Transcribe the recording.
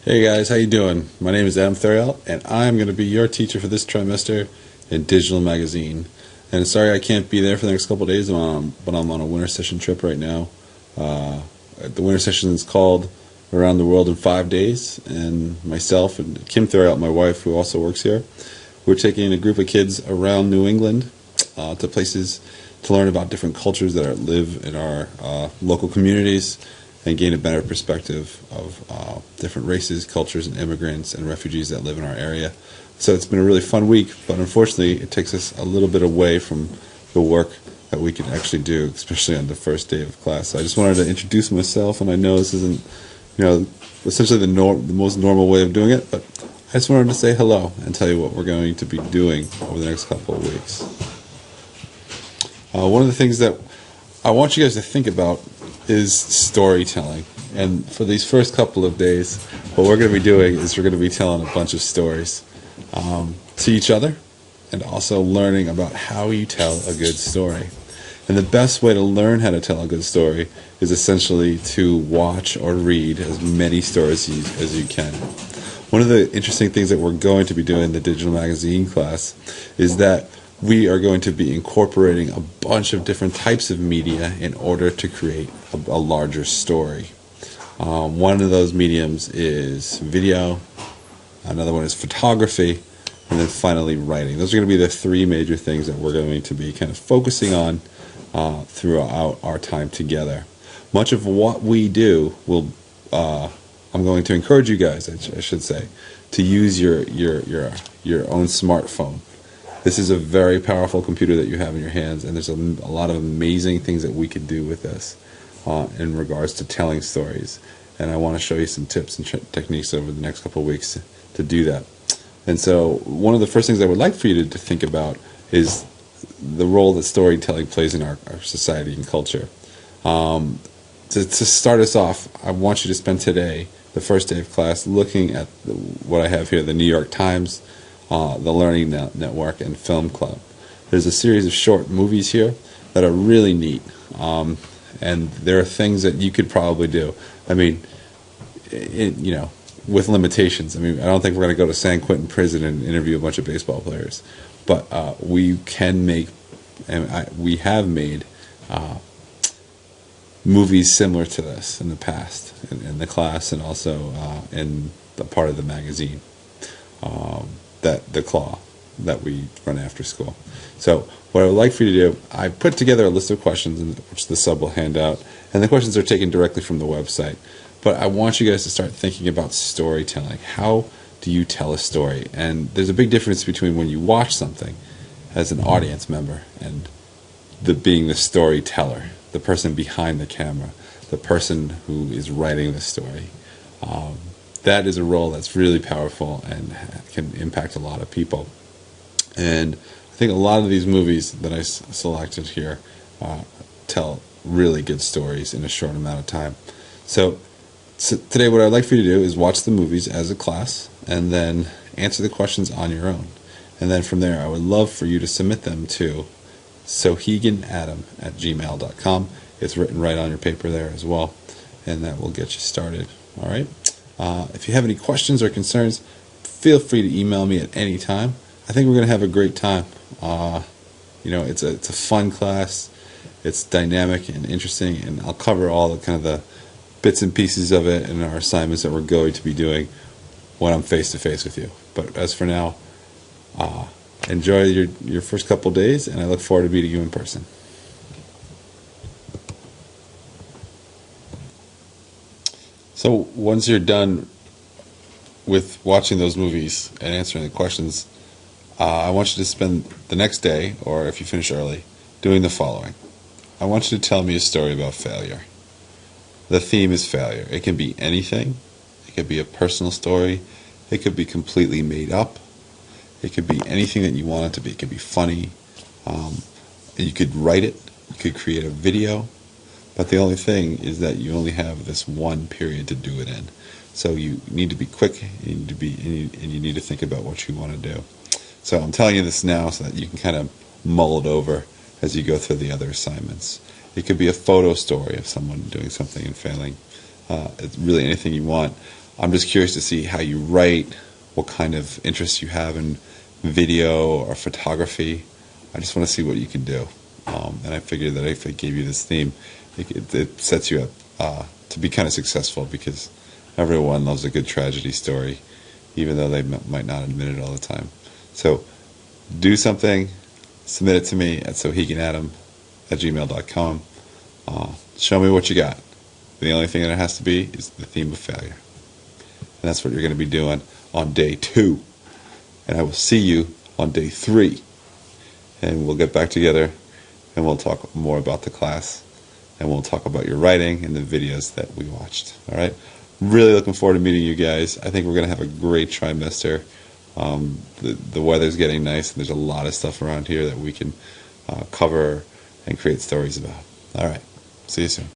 Hey guys, how you doing? My name is Adam Theriel, and I'm going to be your teacher for this trimester in Digital Magazine. And sorry I can't be there for the next couple of days, but I'm on a winter session trip right now. The winter session is called Around the World in 5 Days, and myself and Kim Theriel, my wife, who also works here, we're taking a group of kids around New England to places to learn about different cultures that live in our local communities and gain a better perspective of different races, cultures, and immigrants and refugees that live in our area. So it's been a really fun week, but unfortunately it takes us a little bit away from the work that we can actually do, especially on the first day of class. So I just wanted to introduce myself, and I know this isn't, essentially the most normal way of doing it, but I just wanted to say hello and tell you what we're going to be doing over the next couple of weeks. One of the things that I want you guys to think about is storytelling. And for these first couple of days, what we're going to be doing is we're going to be telling a bunch of stories to each other, and also learning about how you tell a good story. And the best way to learn how to tell a good story is essentially to watch or read as many stories as you can. One of the interesting things that we're going to be doing in the digital magazine class is that we are going to be incorporating a bunch of different types of media in order to create a larger story. One of those mediums is video, another one is photography, and then finally writing. Those are going to be the three major things that we're going to be kind of focusing on throughout our time together. Much of what we do will, I'm going to encourage you guys, I should say, to use your own smartphone. This is a very powerful computer that you have in your hands, and there's a lot of amazing things that we could do with this in regards to telling stories. And I want to show you some tips and techniques over the next couple of weeks to do that. And so one of the first things I would like for you to think about is the role that storytelling plays in our society and culture. To start us off, I want you to spend today, the first day of class, looking at what I have here, the New York Times, the Learning Network, and Film Club. There's a series of short movies here that are really neat, and there are things that you could probably do. I mean, with limitations. I mean, I don't think we're going to go to San Quentin prison and interview a bunch of baseball players, but we can make, and we have made movies similar to this in the past, in the class, and also in the part of the magazine. The Claw that we run after school. So what I would like for you to do, I put together a list of questions, which the sub will hand out, and the questions are taken directly from the website. But I want you guys to start thinking about storytelling. How do you tell a story? And there's a big difference between when you watch something as an audience member and being the storyteller, the person behind the camera, the person who is writing the story. That is a role that's really powerful and can impact a lot of people. And I think a lot of these movies that I selected here tell really good stories in a short amount of time. So today what I'd like for you to do is watch the movies as a class and then answer the questions on your own. And then from there I would love for you to submit them to soheganadam@gmail.com. It's written right on your paper there as well, and that will get you started. All right. If you have any questions or concerns, feel free to email me at any time. I think we're going to have a great time. It's a fun class. It's dynamic and interesting, and I'll cover all the bits and pieces of it in our assignments that we're going to be doing when I'm face to face with you. But as for now, enjoy your first couple days, and I look forward to meeting you in person. So once you're done with watching those movies and answering the questions, I want you to spend the next day, or if you finish early, doing the following. I want you to tell me a story about failure. The theme is failure. It can be anything. It could be a personal story. It could be completely made up. It could be anything that you want it to be. It could be funny. You could write it. You could create a video. But the only thing is that you only have this one period to do it in. So you need to be quick, and you need to think about what you want to do. So I'm telling you this now so that you can kind of mull it over as you go through the other assignments. It could be a photo story of someone doing something and failing. It's really anything you want. I'm just curious to see how you write, what kind of interests you have in video or photography. I just want to see what you can do. And I figured that if I gave you this theme, it sets you up to be kind of successful, because everyone loves a good tragedy story, even though they might not admit it all the time. So do something, submit it to me at soheganadam@gmail.com. Show me what you got. The only thing that it has to be is the theme of failure. And that's what you're going to be doing on day 2. And I will see you on day 3. And we'll get back together and we'll talk more about the class. And we'll talk about your writing and the videos that we watched. All right? Really looking forward to meeting you guys. I think we're going to have a great trimester. The weather's getting nice, and there's a lot of stuff around here that we can cover and create stories about. All right. See you soon.